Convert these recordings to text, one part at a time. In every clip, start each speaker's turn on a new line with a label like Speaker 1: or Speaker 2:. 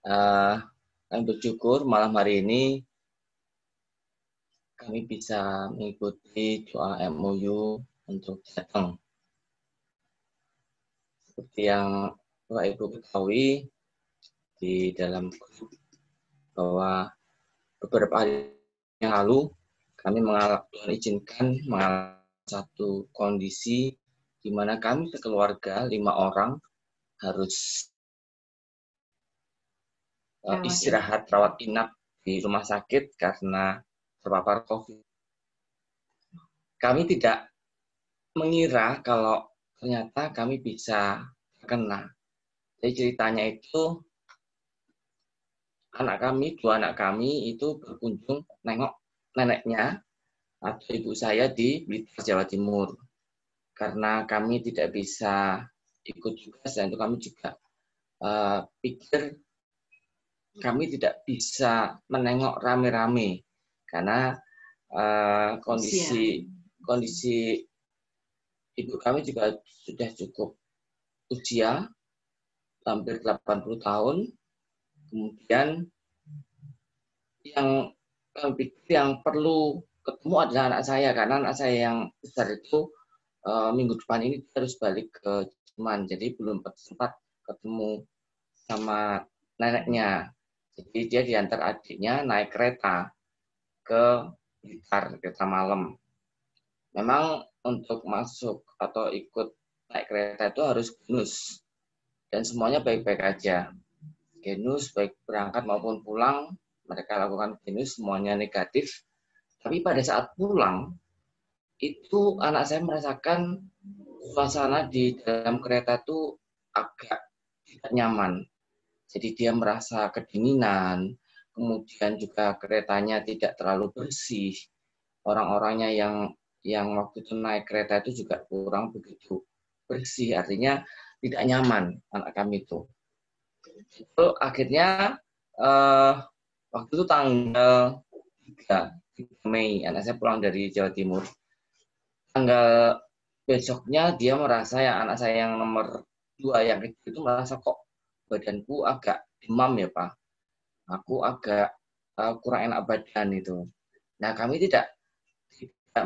Speaker 1: Uh, kami bersyukur malam hari ini kami bisa mengikuti doa MOU untuk datang. Seperti yang Bapak Ibu ketahui di dalam grup bahwa beberapa hari yang lalu kami izinkan mengalami satu kondisi di mana kami sekeluarga 5 orang harus istirahat rawat inap di rumah sakit karena terpapar COVID. Kami tidak mengira kalau ternyata kami bisa terkena. Jadi ceritanya itu dua anak kami itu berkunjung nengok neneknya atau ibu saya di Blitar, Jawa Timur. Karena kami tidak bisa ikut juga, dan itu kami juga pikir kami tidak bisa menengok rame-rame karena kondisi ibu kami juga sudah cukup usia, hampir 80 tahun. Kemudian yang perlu ketemu adalah anak saya, karena anak saya yang besar itu minggu depan ini harus balik ke Jerman, jadi belum sempat ketemu sama neneknya. Jadi dia diantar adiknya naik kereta ke Blitar, kereta malam. Memang untuk masuk atau ikut naik kereta itu harus genus, dan semuanya baik-baik aja. Genus baik berangkat maupun pulang, mereka lakukan genus, semuanya negatif. Tapi pada saat pulang, itu anak saya merasakan suasana di dalam kereta itu agak tidak nyaman. Jadi dia merasa kedinginan, kemudian juga keretanya tidak terlalu bersih. Orang-orangnya yang waktu itu naik kereta itu juga kurang begitu bersih, artinya tidak nyaman anak kami itu. Itu akhirnya waktu itu tanggal 3 Mei, anak saya pulang dari Jawa Timur. Tanggal besoknya dia merasa, anak saya yang nomor 2 yang kecil itu merasa kok badanku agak demam ya Pak. Aku agak kurang enak badan itu. Nah kami tidak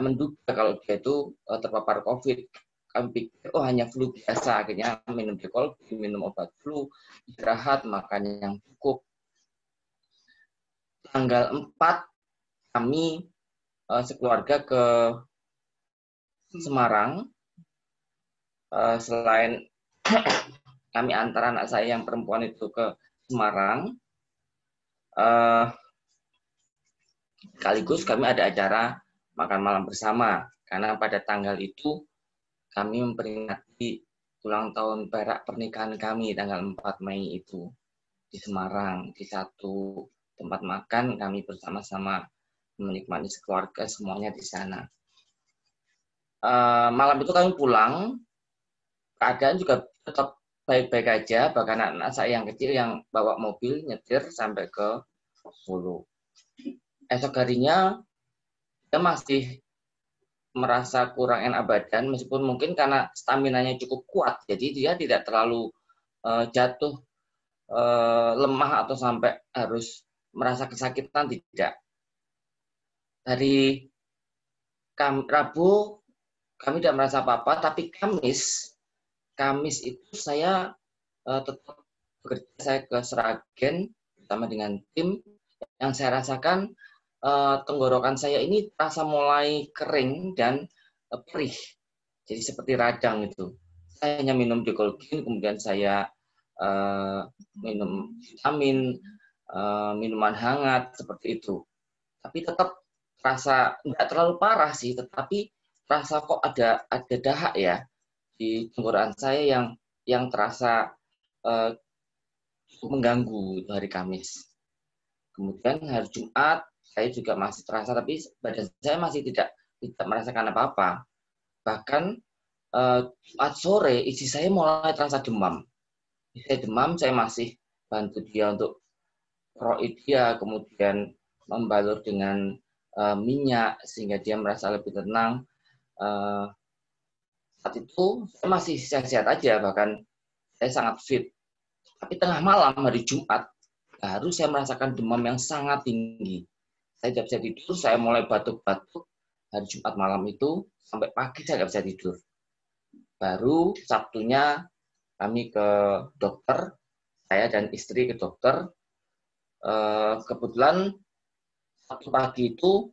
Speaker 1: menduga kalau dia itu terpapar COVID. Kami pikir hanya flu biasa. Akhirnya minum Dekolbi, minum obat flu, istirahat, makan yang cukup. Tanggal 4 kami sekeluarga ke Semarang. Selain kami antar anak saya yang perempuan itu ke Semarang, sekaligus kami ada acara makan malam bersama, karena pada tanggal itu kami memperingati ulang tahun perak pernikahan kami tanggal 4 Mei itu di Semarang, di satu tempat makan. Kami bersama-sama menikmati sekeluarga semuanya di sana. Malam itu kami pulang, keadaan juga tetap baik-baik aja, bahkan anak saya yang kecil yang bawa mobil nyetir sampai ke Solo. Esok harinya dia masih merasa kurang enak badan, meskipun mungkin karena stamina-nya cukup kuat, jadi dia tidak terlalu jatuh lemah atau sampai harus merasa kesakitan, tidak. Hari Rabu kami tidak merasa apa-apa, tapi Kamis itu saya tetap bekerja, saya ke Sragen bersama dengan tim. Yang saya rasakan tenggorokan saya ini terasa mulai kering dan perih, jadi seperti radang itu. Saya hanya minum Dekolgin, kemudian saya minum vitamin, minuman hangat seperti itu. Tapi tetap terasa nggak terlalu parah sih, tetapi terasa kok ada dahak ya di tenggorokan saya yang terasa mengganggu itu hari Kamis. Kemudian hari Jumat saya juga masih terasa, tapi badan saya masih tidak merasakan apa-apa. Bahkan Jumat sore istri saya mulai terasa demam. Saya demam, saya masih bantu dia untuk roid dia, kemudian membalur dengan minyak sehingga dia merasa lebih tenang. Saat itu saya masih sehat-sehat aja, bahkan saya sangat fit. Tapi tengah malam hari Jumat, baru saya merasakan demam yang sangat tinggi. Saya tidak bisa tidur, saya mulai batuk-batuk hari Jumat malam itu, sampai pagi saya tidak bisa tidur. Baru Sabtunya kami ke dokter, saya dan istri ke dokter. Kebetulan Sabtu pagi itu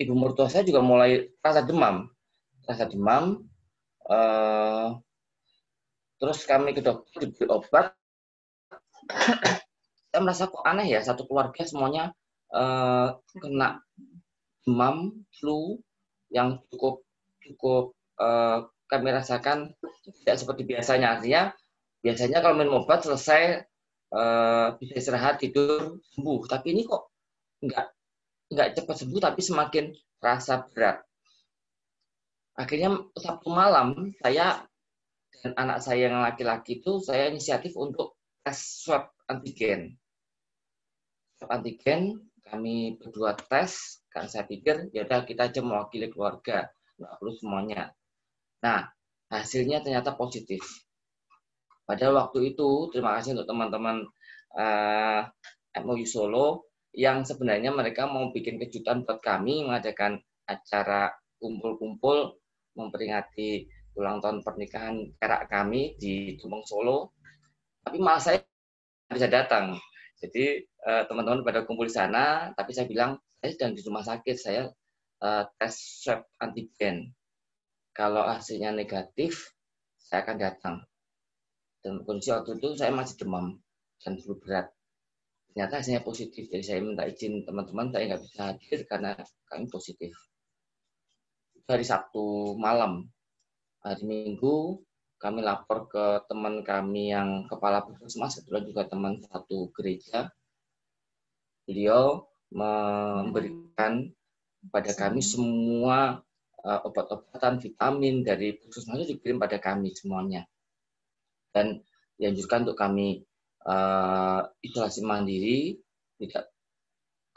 Speaker 1: ibu mertua saya juga mulai rasa demam. Terus kami ke dokter diberi obat. Saya merasa kok aneh ya, satu keluarga semuanya kena demam, flu yang cukup kami rasakan tidak seperti biasanya. Artinya biasanya kalau minum obat selesai bisa istirahat, tidur, sembuh. Tapi ini kok nggak cepat sembuh, tapi semakin terasa berat. Akhirnya Sabtu malam saya dan anak saya yang laki-laki itu saya inisiatif untuk tes swab antigen. Swab antigen kami berdua tes, kan saya pikir ya udah kita aja mewakili keluarga, nggak perlu semuanya. Nah, hasilnya ternyata positif. Pada waktu itu, terima kasih untuk teman-teman MOU Solo yang sebenarnya mereka mau bikin kejutan buat kami, mengadakan acara kumpul-kumpul memperingati ulang tahun pernikahan perak kami di Tumeng Solo. Tapi malah saya tidak bisa datang. Jadi teman-teman pada kumpul di sana, tapi saya bilang saya sedang di rumah sakit, saya tes swab antigen. Kalau hasilnya negatif, saya akan datang. Dan kondisi waktu itu saya masih demam dan flu berat. Ternyata hasilnya positif, jadi saya minta izin teman-teman, saya nggak bisa hadir karena kami positif. Hari Sabtu malam, hari Minggu, kami lapor ke teman kami yang kepala puskesmas, kebetulan juga teman satu gereja. Beliau memberikan pada kami semua obat-obatan, vitamin dari puskesmas itu dikirim pada kami semuanya. Dan dianjurkan untuk kami isolasi mandiri, tidak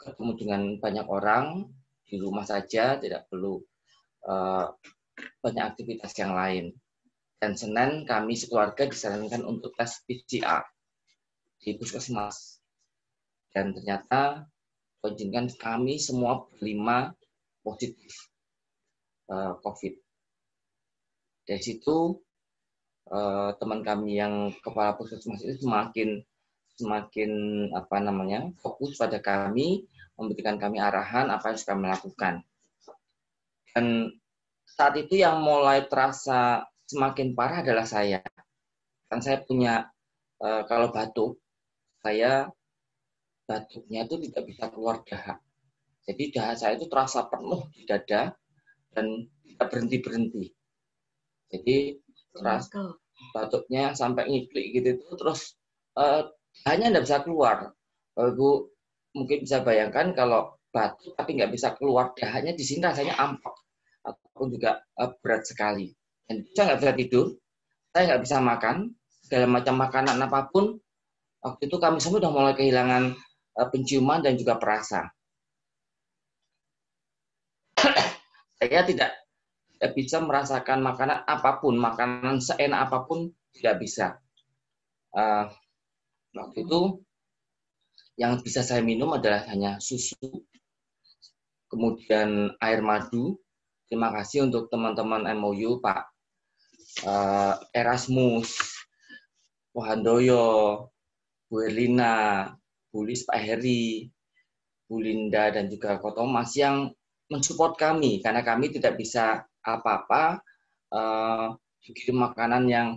Speaker 1: ketemu dengan banyak orang, di rumah saja, tidak perlu banyak aktivitas yang lain. Dan Senin kami sekeluarga disarankan untuk tes PCR di puskesmas. Dan ternyata konjingan kami semua berlima positif COVID. Dari situ teman kami yang kepala puskesmas itu semakin fokus pada kami, memberikan kami arahan apa yang harus kami lakukan. Dan saat itu yang mulai terasa semakin parah adalah saya. Kan saya punya kalau batuk, saya batuknya itu tidak bisa keluar dahak. Jadi dahak saya itu terasa penuh di dada dan tidak berhenti-berhenti. Jadi terasa batuknya sampai ngiplik gitu itu, terus hanya tidak bisa keluar. Ibu mungkin bisa bayangkan kalau batuk tapi nggak bisa keluar dahaknya, di sini rasanya ampak ataupun juga berat sekali. Dan saya nggak bisa tidur, saya nggak bisa makan, segala macam makanan apapun. Waktu itu kami semua sudah mulai kehilangan penciuman dan juga perasa. Saya tidak bisa merasakan makanan apapun, makanan seenak apapun tidak bisa. Waktu itu yang bisa saya minum adalah hanya susu, kemudian air madu. Terima kasih untuk teman-teman MOU, Pak Erasmus, Pak Handoyo, Bu Erlina, Bu Lis, Pak Heri, Bu Linda, dan juga Ko Thomas yang mensupport kami, karena kami tidak bisa apa-apa, kirim makanan yang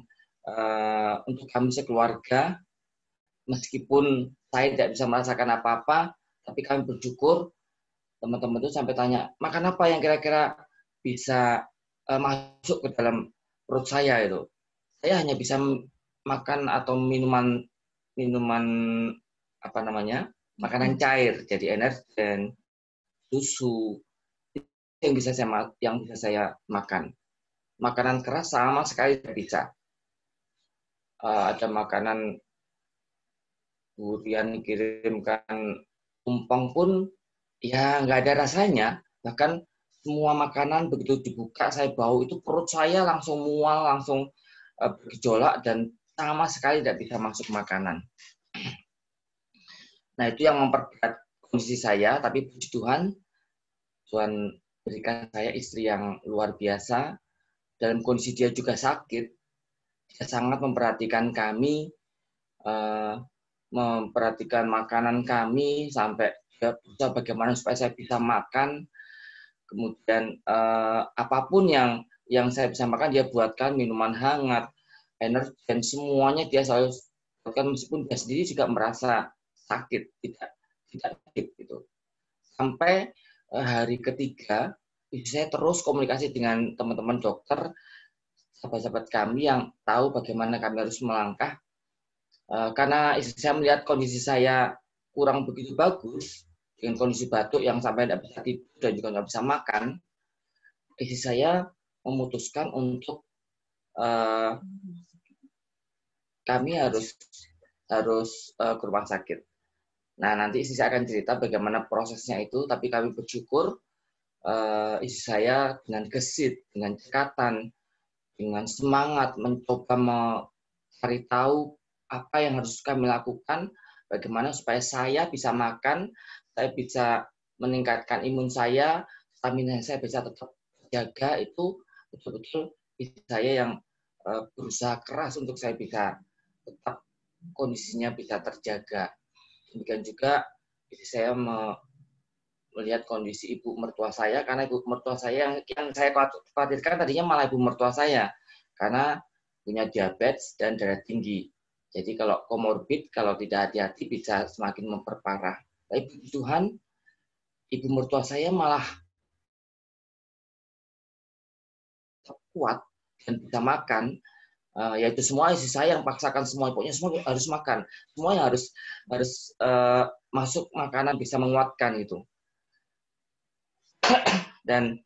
Speaker 1: untuk kami sekeluarga. Meskipun saya tidak bisa merasakan apa-apa, tapi kami bersyukur teman-teman itu sampai tanya, makan apa yang kira-kira bisa masuk ke dalam perut saya itu. Saya hanya bisa makan atau minuman makanan cair, jadi energen, susu yang bisa saya makan. Makanan keras sama sekali tidak bisa. Ada makanan durian kirimkan tumpeng pun ya nggak ada rasanya. Bahkan semua makanan begitu dibuka saya bau itu, perut saya langsung mual, langsung bergejolak dan sama sekali tidak bisa masuk makanan. Nah, itu yang memperberat kondisi saya, tapi puji Tuhan, Tuhan berikan saya istri yang luar biasa. Dalam kondisi dia juga sakit, dia sangat memperhatikan kami, memperhatikan makanan kami, sampai dia berusaha bagaimana supaya saya bisa makan. Kemudian apapun yang saya bisa makan, dia buatkan minuman hangat, energi, dan semuanya dia selalu buatkan, meskipun dia sendiri juga merasa sakit, tidak fit gitu. Sampai hari ketiga, saya terus komunikasi dengan teman-teman dokter, sahabat-sahabat kami yang tahu bagaimana kami harus melangkah. Karena istri saya melihat kondisi saya kurang begitu bagus, dengan kondisi batuk yang sampai tidak bisa tidur dan juga nggak bisa makan, istri saya memutuskan untuk kami harus ke rumah sakit. Nah, nanti istri saya akan cerita bagaimana prosesnya itu, tapi kami bersyukur istri saya dengan gesit, dengan cekatan, dengan semangat mencoba mencari tahu apa yang harus kami lakukan, bagaimana supaya saya bisa makan, saya bisa meningkatkan imun saya, stamina saya bisa tetap jaga. Itu betul-betul istri saya yang berusaha keras untuk saya bisa tetap kondisinya bisa terjaga. Demikian juga istri saya melihat kondisi ibu mertua saya, karena ibu mertua saya yang saya khawatirkan tadinya malah ibu mertua saya, karena punya diabetes dan darah tinggi. Jadi kalau komorbid, kalau tidak hati-hati bisa semakin memperparah. Tapi puji Tuhan, ibu mertua saya malah kuat dan bisa makan. Yaitu semua istri saya yang paksakan semua, pokoknya semua harus makan, semuanya harus masuk makanan bisa menguatkan itu. Dan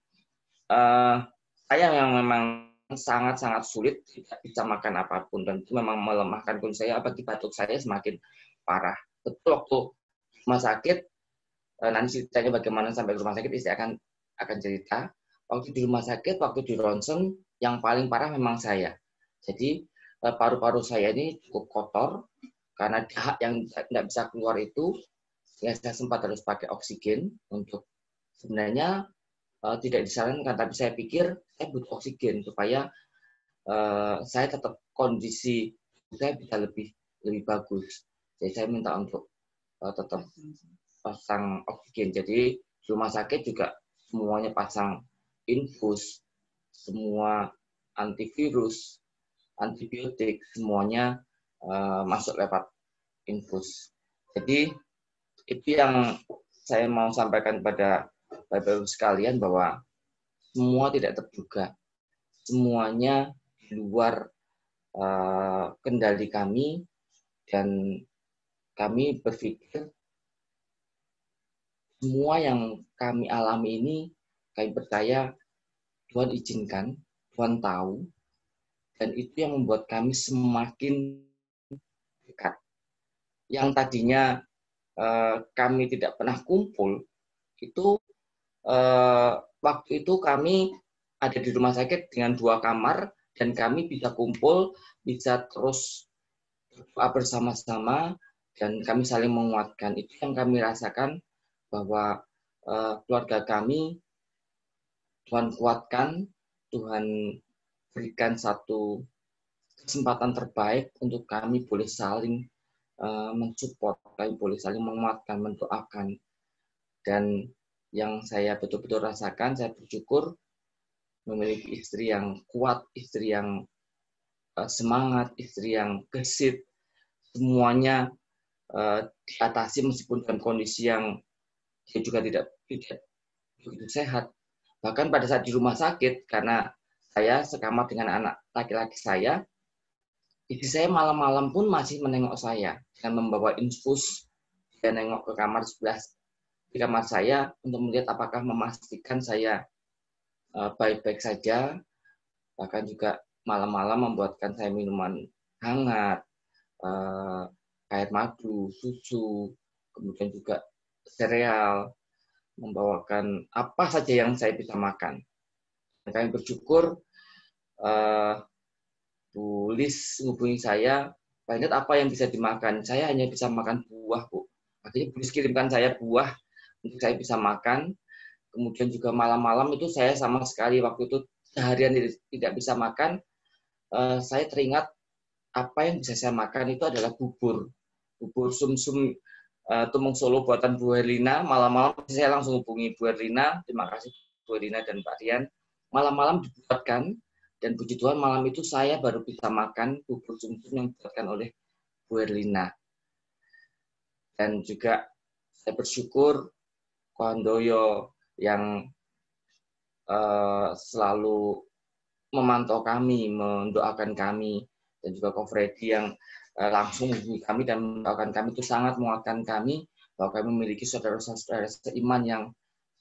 Speaker 1: saya yang memang sangat-sangat sulit, tidak bisa makan apapun, dan itu memang melemahkan kondisi saya, apalagi batuk saya semakin parah. Betul, waktu rumah sakit, nanti ceritanya bagaimana sampai ke rumah sakit, istri akan cerita. Waktu di rumah sakit, waktu di ronsen, yang paling parah memang saya. Jadi paru-paru saya ini cukup kotor, karena dahak yang tidak bisa keluar itu, ya saya sempat harus pakai oksigen untuk sebenarnya tidak disarankan, tapi saya pikir saya butuh oksigen supaya saya tetap kondisi saya bisa lebih bagus. Jadi saya minta untuk tetap pasang oksigen. Jadi di rumah sakit juga semuanya pasang infus, semua antivirus, antibiotik, semuanya masuk lewat infus. Jadi itu yang saya mau sampaikan pada Bapak-Ibu sekalian, bahwa semua tidak terduga, semuanya di luar kendali kami, dan kami berpikir semua yang kami alami ini, kami percaya Tuhan izinkan, Tuhan tahu, dan itu yang membuat kami semakin dekat. Yang tadinya kami tidak pernah kumpul, itu waktu itu kami ada di rumah sakit dengan 2 kamar, dan kami bisa kumpul, bisa terus berdoa bersama-sama, dan kami saling menguatkan. Itu yang kami rasakan, bahwa keluarga kami Tuhan kuatkan, Tuhan berikan satu kesempatan terbaik untuk kami boleh saling mensupport, kami boleh saling menguatkan, mendoakan. Dan yang saya betul-betul rasakan, saya bersyukur memiliki istri yang kuat, istri yang semangat, istri yang gesit, semuanya diatasi meskipun dalam kondisi yang dia juga tidak begitu sehat. Bahkan pada saat di rumah sakit, karena saya sekamar dengan anak laki-laki saya, istri saya malam-malam pun masih menengok saya dengan membawa infus. Dia nengok ke kamar sebelah di kamar saya untuk melihat apakah memastikan saya baik-baik saja. Bahkan juga malam-malam membuatkan saya minuman hangat, air madu, susu, kemudian juga sereal, membawakan apa saja yang saya bisa makan. Dan kami bersyukur Bu Lis menghubungi saya, banyak apa yang bisa dimakan. Saya hanya bisa makan buah, Bu. Akhirnya beliau kirimkan saya buah untuk saya bisa makan. Kemudian juga malam-malam itu saya sama sekali waktu itu seharian tidak bisa makan. Saya teringat apa yang bisa saya makan itu adalah bubur sumsum Tumung Solo buatan Bu Herlina. Malam-malam saya langsung hubungi Bu Herlina. Terima kasih Bu Herlina dan Pak Rian. Malam-malam dibuatkan, dan puji Tuhan malam itu saya baru bisa makan bubur sumsum yang dibuatkan oleh Bu Herlina. Dan juga saya bersyukur Ko Handoyo yang selalu memantau kami, mendoakan kami, dan juga Ko Freddy yang langsung menghubungi kami dan mendoakan kami, itu sangat menguatkan kami bahwa kami memiliki saudara-saudara seiman yang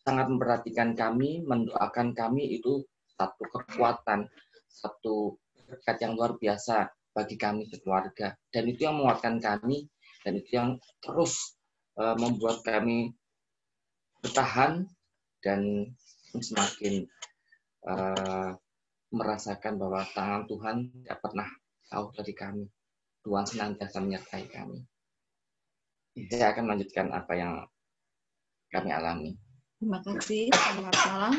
Speaker 1: sangat memperhatikan kami, mendoakan kami. Itu satu kekuatan, satu berkat yang luar biasa bagi kami sekeluarga, dan itu yang menguatkan kami, dan itu yang terus membuat kami bertahan dan semakin merasakan bahwa tangan Tuhan tidak pernah jauh dari kami. Tuhan senantiasa menyertai kami. Saya akan melanjutkan apa yang kami alami.
Speaker 2: Terima kasih, selamat malam.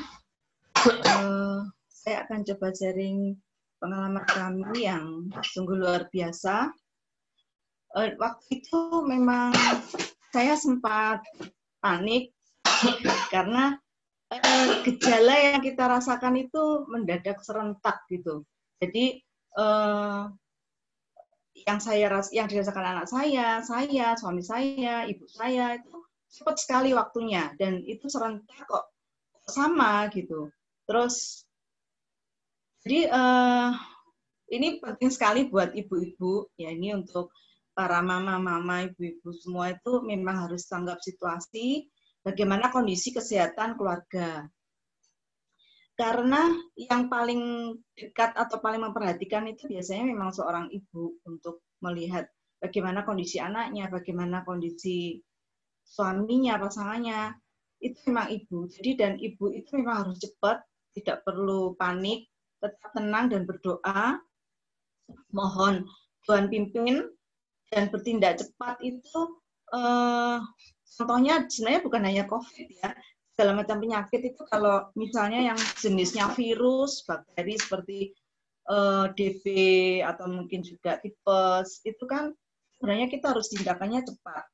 Speaker 2: Saya akan coba sharing pengalaman kami yang sungguh luar biasa. Waktu itu memang saya sempat panik karena gejala yang kita rasakan itu mendadak serentak gitu. Jadi yang dirasakan anak saya, suami saya, ibu saya itu cepat sekali waktunya, dan itu serentak kok sama gitu. Terus jadi ini penting sekali buat ibu-ibu ya, ini untuk para mama-mama, ibu-ibu semua itu memang harus tanggap situasi bagaimana kondisi kesehatan keluarga. Karena yang paling dekat atau paling memperhatikan itu biasanya memang seorang ibu, untuk melihat bagaimana kondisi anaknya, bagaimana kondisi suaminya, pasangannya, itu memang ibu. Jadi dan ibu itu memang harus cepat, tidak perlu panik, tetap tenang dan berdoa. Mohon Tuhan pimpin dan bertindak cepat itu. Contohnya sebenarnya bukan hanya COVID ya, segala macam penyakit itu kalau misalnya yang jenisnya virus, bakteri seperti DB atau mungkin juga tipes, itu kan sebenarnya kita harus tindakannya cepat.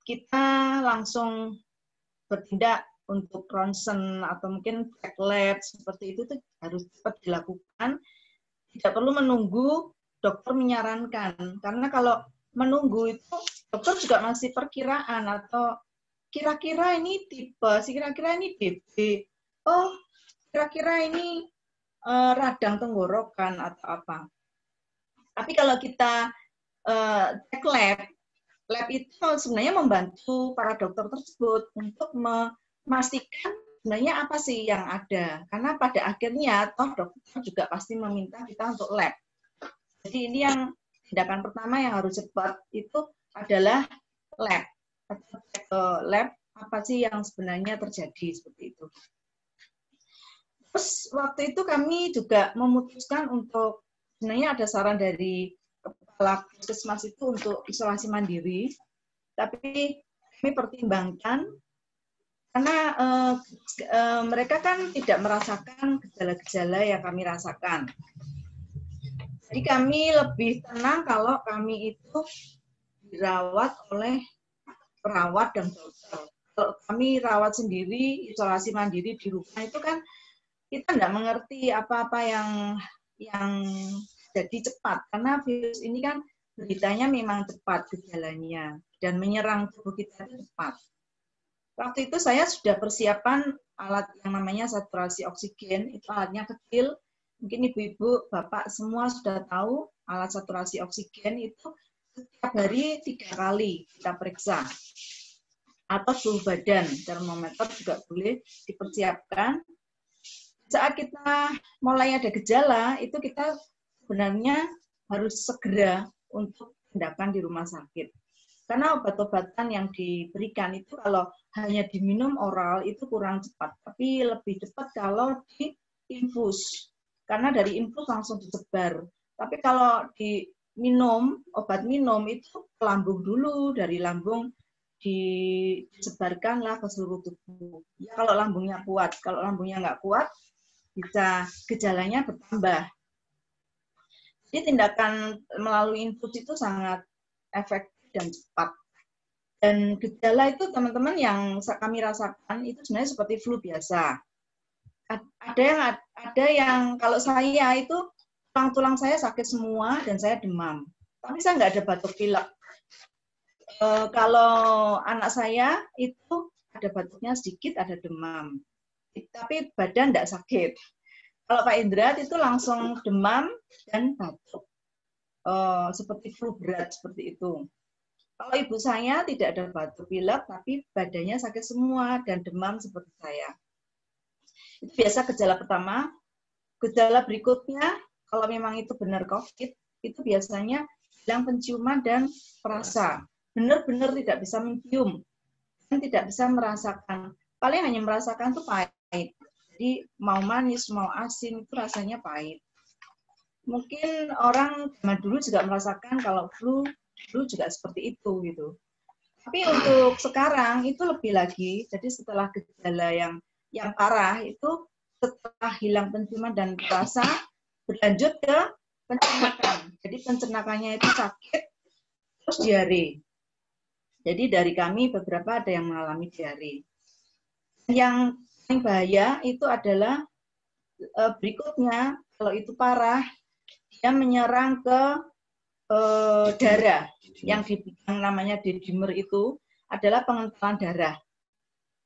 Speaker 2: Kita langsung bertindak untuk ronsen atau mungkin cek lab seperti itu tuh harus cepat dilakukan. Tidak perlu menunggu dokter menyarankan, karena kalau menunggu itu dokter juga masih perkiraan, atau kira-kira ini tipes, kira-kira ini DB, oh kira-kira ini radang tenggorokan atau apa. Tapi kalau kita cek lab itu sebenarnya membantu para dokter tersebut untuk memastikan sebenarnya apa sih yang ada. Karena pada akhirnya toh dokter juga pasti meminta kita untuk lab. Jadi ini yang tindakan pertama yang harus cepat itu adalah lab. Lab apa sih yang sebenarnya terjadi seperti itu. Terus waktu itu kami juga memutuskan untuk, sebenarnya ada saran dari kepala puskesmas itu untuk isolasi mandiri, tapi kami pertimbangkan karena mereka kan tidak merasakan gejala-gejala yang kami rasakan. Jadi kami lebih tenang kalau kami itu dirawat oleh perawat dan dokter. Kalau kami rawat sendiri, isolasi mandiri di rumah itu kan kita tidak mengerti apa-apa yang jadi cepat, karena virus ini kan beritanya memang cepat gejalanya dan menyerang tubuh kita cepat. Waktu itu saya sudah persiapan alat yang namanya saturasi oksigen, itu alatnya kecil. Mungkin ibu-ibu, bapak semua sudah tahu alat saturasi oksigen itu setiap hari 3 kali kita periksa. Atau suhu badan, termometer juga boleh dipersiapkan. Saat kita mulai ada gejala, itu kita sebenarnya harus segera untuk tindakan di rumah sakit. Karena obat-obatan yang diberikan itu kalau hanya diminum oral itu kurang cepat, tapi lebih cepat kalau di infus. Karena dari infus langsung disebar. Tapi kalau di obat minum itu ke lambung dulu, dari lambung disebarkanlah ke seluruh tubuh. Ya, kalau lambungnya kuat, kalau lambungnya nggak kuat, bisa gejalanya bertambah. Jadi tindakan melalui infus itu sangat efektif dan cepat. Dan gejala itu teman-teman yang kami rasakan itu sebenarnya seperti flu biasa. Ada yang kalau saya itu tulang-tulang saya sakit semua dan saya demam. Tapi saya nggak ada batuk pilek. Kalau anak saya itu ada batuknya sedikit, ada demam. Tapi badan tidak sakit. Kalau Pak Indra itu langsung demam dan batuk. Seperti flu berat, seperti itu. Kalau ibu saya tidak ada batuk pilek, tapi badannya sakit semua dan demam seperti saya. Itu biasa gejala pertama. Gejala berikutnya, kalau memang itu benar COVID, itu biasanya hilang penciuman dan perasa. Benar-benar tidak bisa mencium dan tidak bisa merasakan. Paling hanya merasakan itu pahit. Jadi mau manis, mau asin, itu rasanya pahit. Mungkin orang zaman dulu juga merasakan kalau flu juga seperti itu gitu. Tapi untuk sekarang itu lebih lagi. Jadi setelah gejala yang parah itu setelah hilang penciuman dan rasa berlanjut ke pencernakan. Jadi pencernakannya itu sakit terus diare. Jadi dari kami beberapa ada yang mengalami diare. Yang paling bahaya itu adalah berikutnya, kalau itu parah, dia menyerang ke darah. Yang namanya dedimer itu adalah pengentalan darah.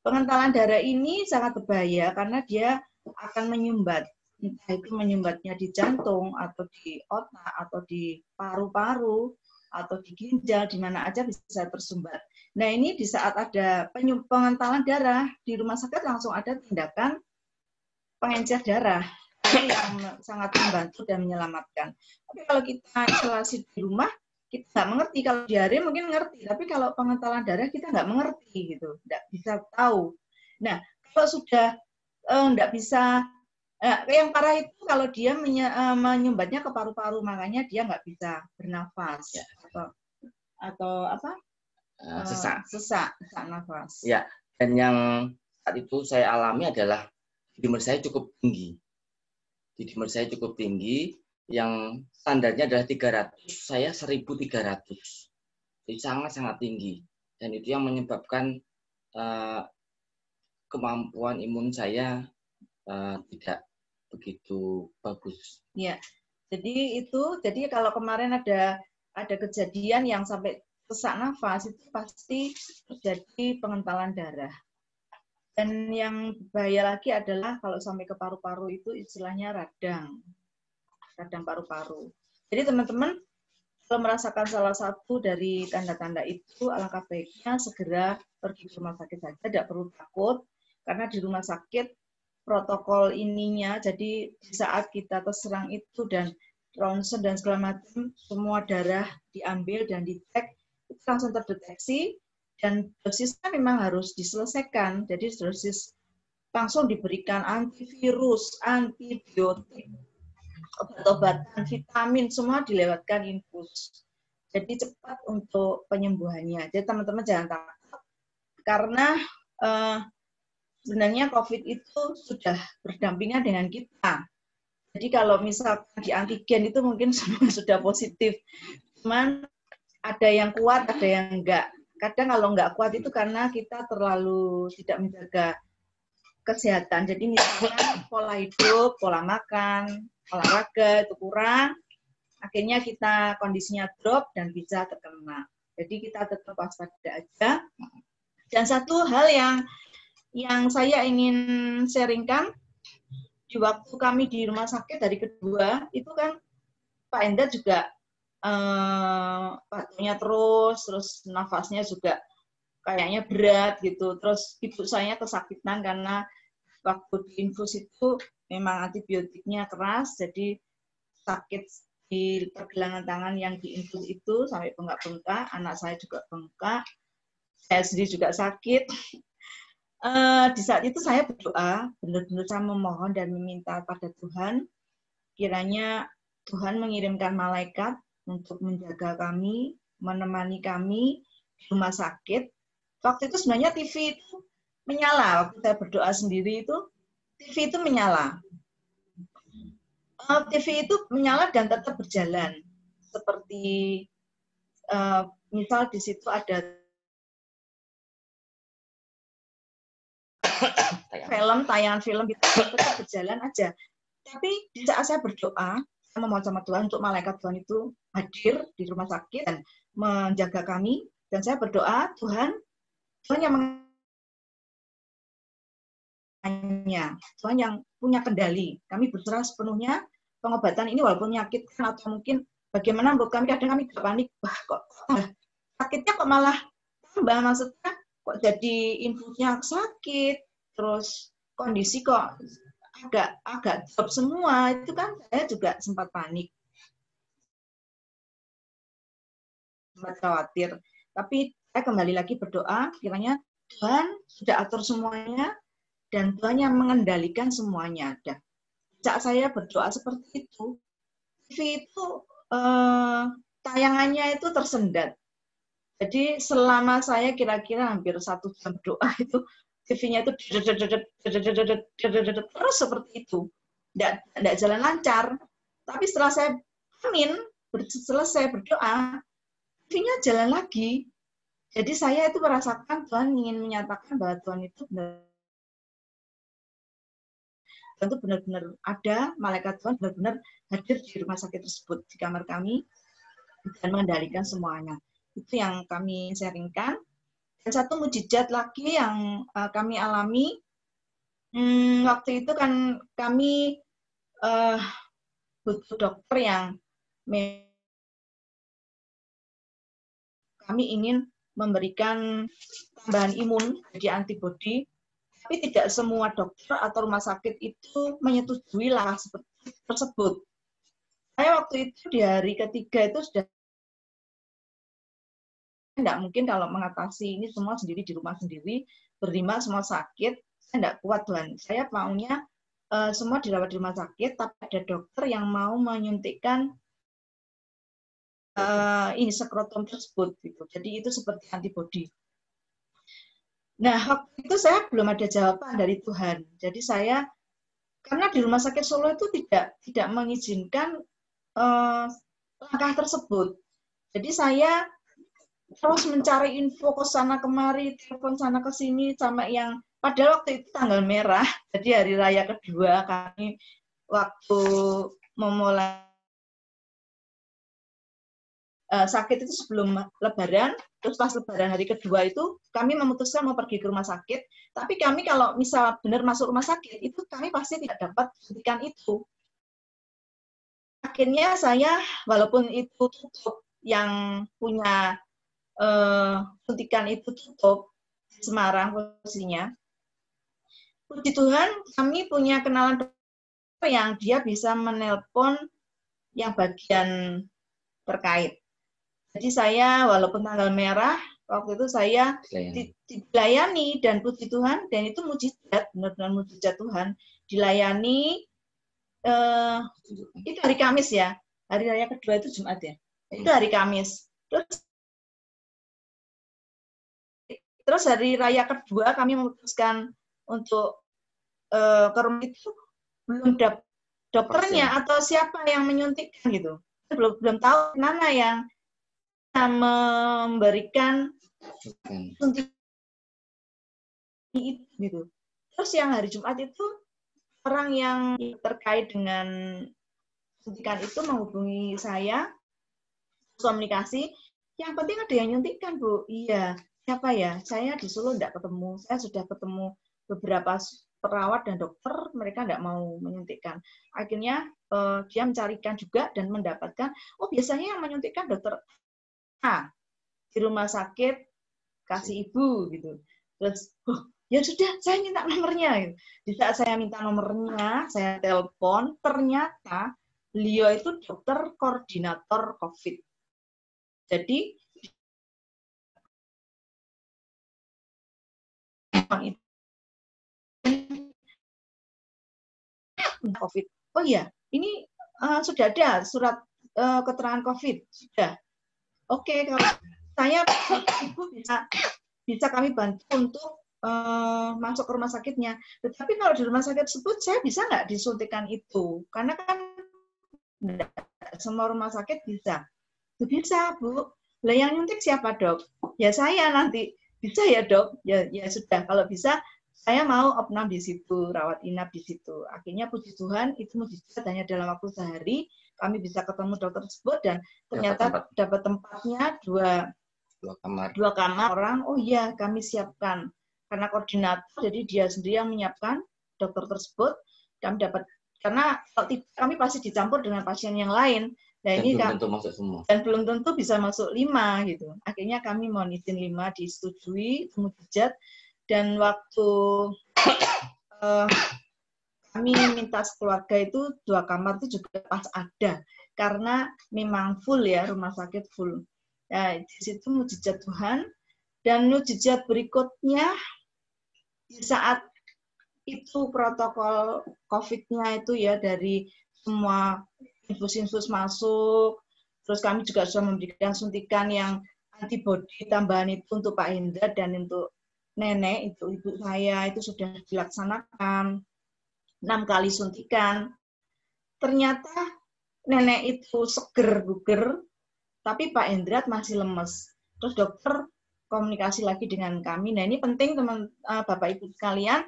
Speaker 2: Pengentalan darah ini sangat berbahaya karena dia akan menyumbat. Entah itu menyumbatnya di jantung, atau di otak, atau di paru-paru, atau di ginjal, di mana aja bisa tersumbat. Nah ini di saat ada pengentalan darah, di rumah sakit langsung ada tindakan pengencer darah yang sangat membantu dan menyelamatkan. Tapi kalau kita isolasi di rumah, kita nggak mengerti. Kalau diare mungkin ngerti, tapi kalau pengentalan darah kita nggak mengerti gitu, nggak bisa tahu. Nah kalau sudah nggak bisa, yang parah itu kalau dia menyumbatnya ke paru-paru, makanya dia nggak bisa bernafas ya. atau apa? Sesak nafas.
Speaker 1: Ya, dan yang saat itu saya alami adalah dimer saya cukup tinggi. Dimer saya cukup tinggi, yang standarnya adalah 300, saya 1.300. Jadi sangat-sangat tinggi. Dan itu yang menyebabkan kemampuan imun saya tidak begitu bagus.
Speaker 2: Ya, jadi kalau kemarin ada kejadian yang sampai sesak nafas, itu pasti terjadi pengentalan darah. Dan yang bahaya lagi adalah kalau sampai ke paru-paru itu istilahnya radang paru-paru. Jadi teman-teman kalau merasakan salah satu dari tanda-tanda itu, alangkah baiknya segera pergi ke rumah sakit saja, tidak perlu takut, karena di rumah sakit protokol ininya, jadi di saat kita terserang itu dan ronsen dan segala macam, semua darah diambil dan dicek, itu langsung terdeteksi, dan dosisnya memang harus diselesaikan. Jadi dosis langsung diberikan antivirus, antibiotik, obat-obatan, vitamin, semua dilewatkan infus. Jadi cepat untuk penyembuhannya. Jadi teman-teman jangan takut, karena sebenarnya COVID itu sudah berdampingan dengan kita. Jadi kalau misalkan di antigen itu mungkin semua sudah positif. Cuman ada yang kuat, ada yang enggak. Kadang kalau enggak kuat itu karena kita terlalu tidak menjaga kesehatan. Jadi misalnya pola hidup, pola makan, olahraga itu kurang, akhirnya kita kondisinya drop dan bisa terkena. Jadi kita tetap waspada aja. Dan satu hal yang saya ingin sharingkan, di waktu kami di rumah sakit hari kedua, itu kan Pak Enda juga batuknya terus nafasnya juga kayaknya berat gitu. Terus ibu saya kesakitan karena waktu diinfus itu memang antibiotiknya keras, jadi sakit di pergelangan tangan yang diinfus itu sampai bengkak-bengkak. Anak saya juga bengkak, saya sendiri juga sakit. Di saat itu saya berdoa, benar-benar saya memohon dan meminta pada Tuhan, kiranya Tuhan mengirimkan malaikat untuk menjaga kami, menemani kami di rumah sakit. Waktu itu sebenarnya TV itu menyala. Waktu saya berdoa sendiri itu, TV itu menyala. TV itu menyala dan tetap berjalan. Seperti misal di situ ada tayangan film gitu, tetap berjalan aja. Tapi di saat saya berdoa, saya memohon sama Tuhan untuk malaikat Tuhan itu hadir di rumah sakit dan menjaga kami. Dan saya berdoa, Tuhan yang Tuhan yang punya kendali. Kami berserah sepenuhnya pengobatan ini walaupun menyakitkan atau mungkin bagaimana menurut kami, kadang kami panik, wah kok sakitnya kok malah tambah, maksudnya kok jadi infusnya sakit, terus kondisi kok agak drop semua, itu kan saya juga sempat panik, sempat khawatir. Tapi saya kembali lagi berdoa, kiranya Tuhan sudah atur semuanya dan Tuhan yang mengendalikan semuanya. Dan sejak saya berdoa seperti itu, TV itu tayangannya itu tersendat. Jadi selama saya kira-kira hampir 1 jam berdoa itu, TV-nya itu terus seperti itu, tidak jalan lancar. Tapi setelah saya selesai berdoa, TV-nya jalan lagi. Jadi saya itu merasakan Tuhan ingin menyatakan bahwa Tuhan itu benar-benar ada, malaikat Tuhan benar-benar hadir di rumah sakit tersebut, di kamar kami, dan mengendalikan semuanya. Itu yang kami sharingkan. Dan satu mujizat lagi yang kami alami, waktu itu kan kami butuh dokter yang kami ingin memberikan tambahan imun jadi antibodi, tapi tidak semua dokter atau rumah sakit itu menyetujui lah seperti tersebut. Saya waktu itu di hari ketiga itu sudah tidak mungkin kalau mengatasi ini semua sendiri di rumah sendiri, berlima semua sakit, saya tidak kuat Tuhan. Saya maunya semua dirawat di rumah sakit, tapi ada dokter yang mau menyuntikkan ini skrotum tersebut, gitu. Jadi itu seperti antibodi. Nah, waktu itu saya belum ada jawaban dari Tuhan. Jadi saya, karena di rumah sakit Solo itu tidak mengizinkan langkah tersebut. Jadi saya terus mencari info ke sana kemari, telepon sana ke sini, sampai yang padahal waktu itu tanggal merah, jadi hari raya kedua kami waktu memulai sakit itu sebelum Lebaran, terus pas Lebaran hari kedua itu kami memutuskan mau pergi ke rumah sakit, tapi kami kalau misal benar masuk rumah sakit, itu kami pasti tidak dapat suntikan itu. Akhirnya saya, walaupun itu tutup, yang punya suntikan itu tutup, Semarang posisinya. Puji Tuhan, kami punya kenalan dokter yang dia bisa menelpon yang bagian terkait. Jadi saya, walaupun tanggal merah, waktu itu saya dilayani, dan puji Tuhan, dan itu mujizat, benar-benar mujizat Tuhan, dilayani, itu hari Kamis ya, hari raya kedua itu Jumat ya, itu hari Kamis. Terus hari raya kedua kami memutuskan untuk ke rumah itu, belum dapat dokternya atau siapa yang menyuntikkan gitu, belum tahu mana yang memberikan suntikan itu gitu. Terus yang hari Jumat itu orang yang terkait dengan suntikan itu menghubungi saya, komunikasi, yang penting ada yang nyuntikkan Bu. Iya, siapa ya? Saya di Solo tidak ketemu. Saya sudah ketemu beberapa perawat dan dokter, mereka tidak mau menyuntikkan. Akhirnya dia mencarikan juga dan mendapatkan, oh biasanya yang menyuntikkan dokter A di rumah sakit kasih ibu gitu. Terus, ya sudah, saya minta nomornya. Di saat saya minta nomornya, saya telepon, ternyata beliau itu dokter koordinator COVID. Jadi COVID. Oh iya, ini sudah ada surat keterangan COVID sudah. Oke, kalau saya Ibu bisa kami bantu untuk masuk ke rumah sakitnya. Tetapi kalau di rumah sakit tersebut saya bisa nggak disuntikan itu? Karena kan semua rumah sakit bisa. Bisa, Bu. Lah yang nyuntik siapa, Dok? Ya saya nanti. Bisa ya, Dok? Ya sudah. Kalau bisa, saya mau opnam di situ, rawat inap di situ. Akhirnya puji Tuhan, itu mujizat hanya dalam waktu sehari, kami bisa ketemu dokter tersebut, dan ternyata dapat tempatnya dua kamar orang. Oh iya, kami siapkan. Karena koordinator, jadi dia sendiri yang menyiapkan dokter tersebut. Kami dapat, karena kami pasti dicampur dengan pasien yang lain. Nah, ini belum tentu masuk semua. Dan belum tentu bisa masuk 5 gitu. Akhirnya kami mohon izin 5 disetujui, mujizat. Dan waktu kami minta sekeluarga itu 2 kamar itu juga pas ada. Karena memang full ya, rumah sakit full. Nah, di situ mujizat Tuhan. Dan mujizat berikutnya, di saat itu protokol COVID-nya itu ya, dari semua infus-infus masuk, terus kami juga sudah memberikan suntikan yang antibodi tambahan itu untuk Pak Hendra dan untuk nenek, itu ibu saya, itu sudah dilaksanakan 6 kali suntikan. Ternyata nenek itu seger buger, tapi Pak Hendra masih lemes. Terus dokter komunikasi lagi dengan kami. Nah, ini penting teman Bapak Ibu sekalian.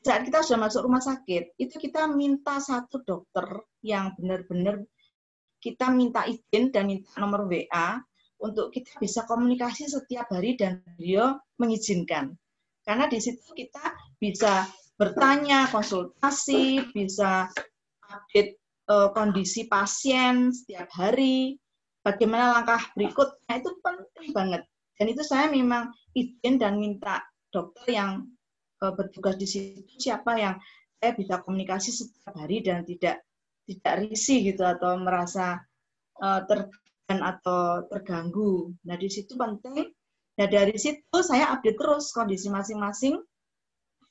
Speaker 2: Saat kita sudah masuk rumah sakit, itu kita minta satu dokter yang benar-benar kita minta izin dan minta nomor WA untuk kita bisa komunikasi setiap hari dan beliau mengizinkan. Karena di situ kita bisa bertanya, konsultasi, bisa update kondisi pasien setiap hari, bagaimana langkah berikutnya, itu penting banget. Dan itu saya memang izin dan minta dokter yang bertugas di situ siapa yang saya bisa komunikasi setiap hari dan tidak risih gitu atau merasa tertekan atau terganggu. Nah, di situ penting. Nah, dari situ saya update terus kondisi masing-masing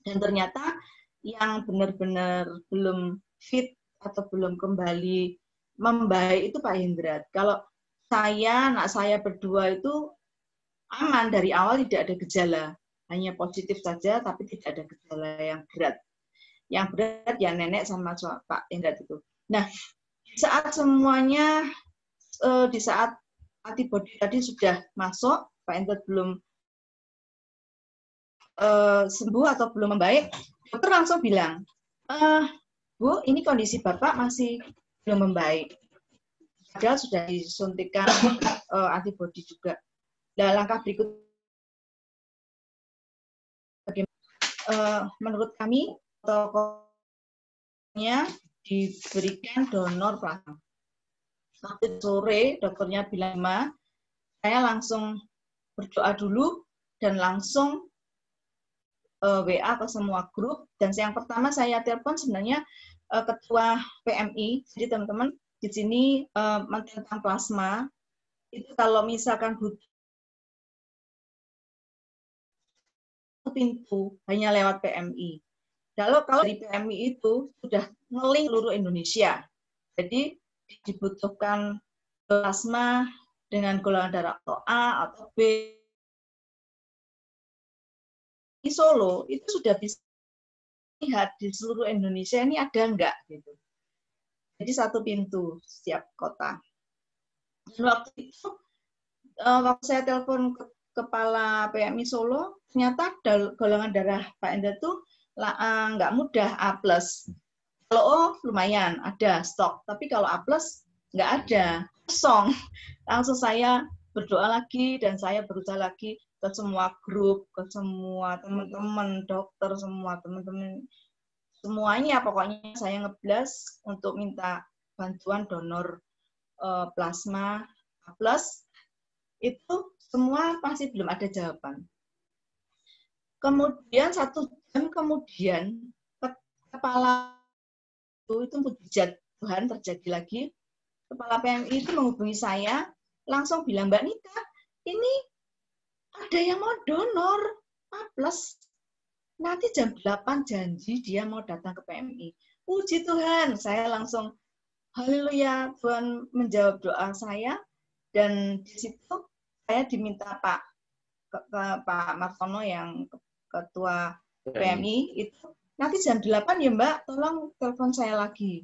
Speaker 2: dan ternyata yang benar-benar belum fit atau belum kembali membaik itu Pak Hendra. Kalau saya, anak saya berdua itu aman dari awal, tidak ada gejala. Hanya positif saja, tapi tidak ada gejala yang berat. Yang berat ya nenek sama Pak Hendra itu. Nah, saat semuanya, di saat antibodi tadi sudah masuk, Pak Hendra belum sembuh atau belum membaik, dokter langsung bilang, Bu, ini kondisi Bapak masih belum membaik. Padahal sudah disuntikan antibodi juga. Nah, langkah berikut menurut kami tokohnya diberikan donor plasma. Waktu sore dokternya bilang, saya langsung berdoa dulu dan langsung WA ke semua grup. Dan yang pertama saya telepon sebenarnya ketua PMI. Jadi teman-teman di sini tentang plasma itu kalau misalkan butuh pintu hanya lewat PMI. Kalau dari PMI itu sudah ngeling seluruh Indonesia. Jadi dibutuhkan plasma dengan golongan darah atau A atau B. Di Solo itu sudah bisa lihat di seluruh Indonesia ini ada enggak gitu. Jadi satu pintu setiap kota. Dan waktu itu waktu saya telepon ke kepala PMI Solo, ternyata golongan darah Pak Hendra itu nggak mudah A+. Kalau O lumayan, ada stok. Tapi kalau A+, nggak ada, kosong. Langsung saya berdoa lagi dan saya berusaha lagi ke semua grup, ke semua teman-teman dokter, semua teman-teman, semuanya pokoknya saya ngeblas untuk minta bantuan donor plasma A+. Itu semua pasti belum ada jawaban. Kemudian 1 jam kemudian kepala itu mujizat Tuhan terjadi lagi. Kepala PMI itu menghubungi saya, langsung bilang, Mbak Nita, ini ada yang mau donor A+. Nanti jam 8 janji dia mau datang ke PMI. Puji Tuhan, saya langsung haleluya, Tuhan menjawab doa saya, dan di situ saya diminta ke Pak Martono yang ketua PMI itu, nanti jam 8 ya Mbak, tolong telepon saya lagi.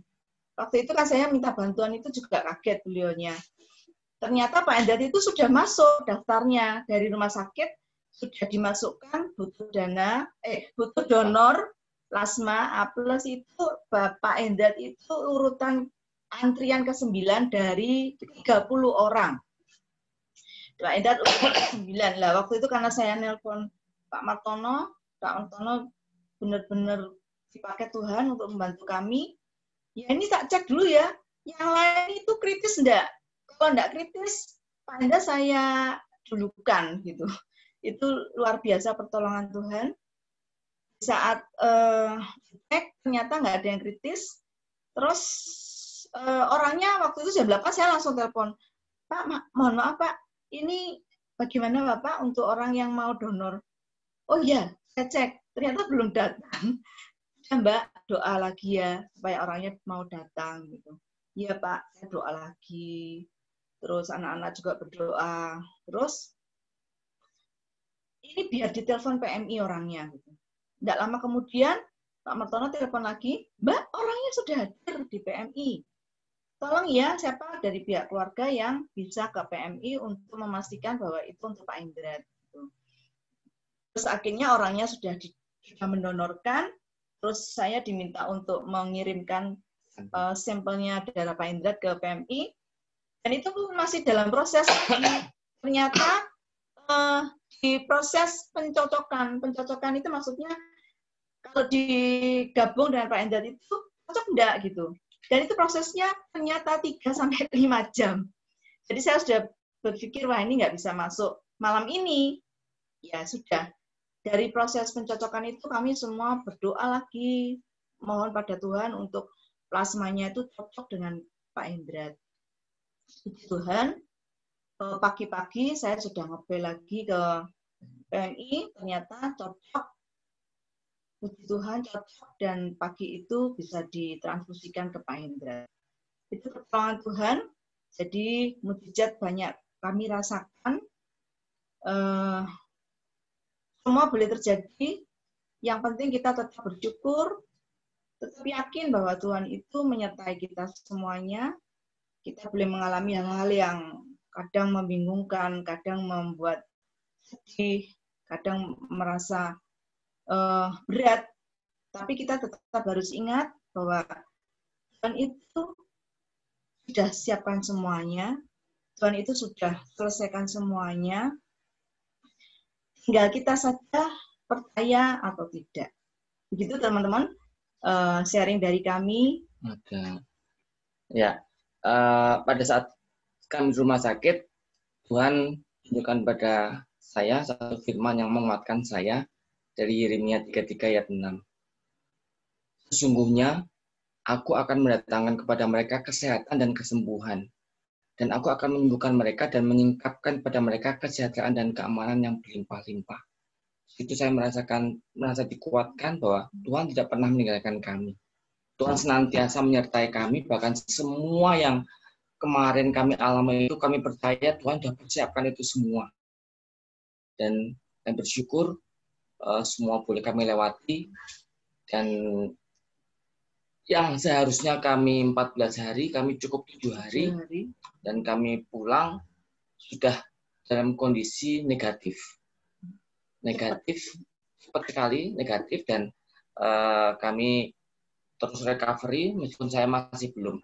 Speaker 2: Waktu itu kan saya minta bantuan itu juga kaget beliaunya. Ternyata Pak Endat itu sudah masuk daftarnya dari rumah sakit, sudah dimasukkan butuh donor plasma A+ itu Bapak Endat itu urutan antrian ke-9 dari 30 orang. Pak Endat urutan ke-9. Lah waktu itu karena saya nelpon Pak Martono benar-benar dipakai Tuhan untuk membantu kami. Ya ini tak cek dulu ya, yang lain itu kritis enggak? Kalau enggak kritis, Pak Endat saya dulukan gitu. Itu luar biasa pertolongan Tuhan. Saat cek ternyata nggak ada yang kritis. Terus orangnya waktu itu jam 8 saya langsung telepon, Pak, mohon maaf Pak, ini bagaimana Bapak untuk orang yang mau donor? Oh iya, saya cek, ternyata belum datang. Ya Mbak, doa lagi ya supaya orangnya mau datang gitu. Iya Pak, saya doa lagi. Terus anak-anak juga berdoa. Terus ini biar ditelepon PMI orangnya gitu. Nggak lama kemudian Pak Martono telepon lagi, Mbak, orangnya sudah hadir di PMI. Tolong ya siapa dari pihak keluarga yang bisa ke PMI untuk memastikan bahwa itu untuk Pak Indra. Gitu. Terus akhirnya orangnya sudah mendonorkan. Terus saya diminta untuk mengirimkan sampelnya darah Pak Indra ke PMI, dan itu masih dalam proses. Ternyata di proses pencocokan itu maksudnya kalau digabung dengan Pak Indra itu cocok enggak gitu. Dan itu prosesnya ternyata 3-5 jam. Jadi saya sudah berpikir, wah ini nggak bisa masuk malam ini. Ya sudah. Dari proses pencocokan itu kami semua berdoa lagi, mohon pada Tuhan untuk plasmanya itu cocok dengan Pak Hendrat. Puji Tuhan, pagi-pagi saya sudah ngobrol lagi ke PMI, ternyata cocok. Puji Tuhan cocok, dan pagi itu bisa ditransfusikan ke Pak Hendrat. Itu pertolongan Tuhan, jadi mukjizat banyak kami rasakan. Semua boleh terjadi, yang penting kita tetap bersyukur, tetap yakin bahwa Tuhan itu menyertai kita semuanya. Kita boleh mengalami hal-hal yang kadang membingungkan, kadang membuat sedih, kadang merasa berat, tapi kita tetap harus ingat bahwa Tuhan itu sudah siapkan semuanya, Tuhan itu sudah selesaikan semuanya, tinggal kita saja percaya atau tidak. Begitu teman-teman, sharing dari kami.
Speaker 1: Oke. Ya, pada saat kami di rumah sakit, Tuhan tunjukkan pada saya satu firman yang menguatkan saya dari Yeremia 33 ayat 6. Sesungguhnya aku akan mendatangkan kepada mereka kesehatan dan kesembuhan, dan aku akan menyembuhkan mereka dan menyingkapkan pada mereka kesejahteraan dan keamanan yang berlimpah-limpah. Itu saya merasa dikuatkan bahwa Tuhan tidak pernah meninggalkan kami. Tuhan senantiasa menyertai kami, bahkan semua yang kemarin kami alami itu kami percaya Tuhan sudah persiapkan itu semua. Dan bersyukur semua boleh kami lewati, dan yang seharusnya kami 14 hari, kami cukup 7 hari, dan kami pulang sudah dalam kondisi negatif, cepat sekali negatif, dan kami terus recovery, meskipun saya masih belum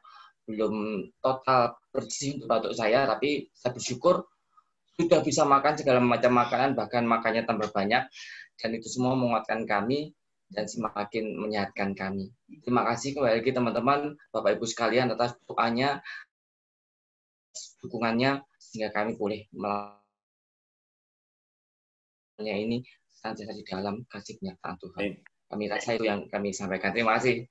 Speaker 1: total bersih untuk batuk saya, tapi saya bersyukur sudah bisa makan segala macam makanan, bahkan makannya tambah banyak, dan itu semua menguatkan kami dan semakin menyehatkan kami. Terima kasih kembali lagi teman-teman, Bapak Ibu sekalian, atas doanya, dukungannya, sehingga kami boleh melakukannya ini senantiasa di dalam kasih penyertaan Tuhan. Kami rasa itu yang kami sampaikan. Terima kasih.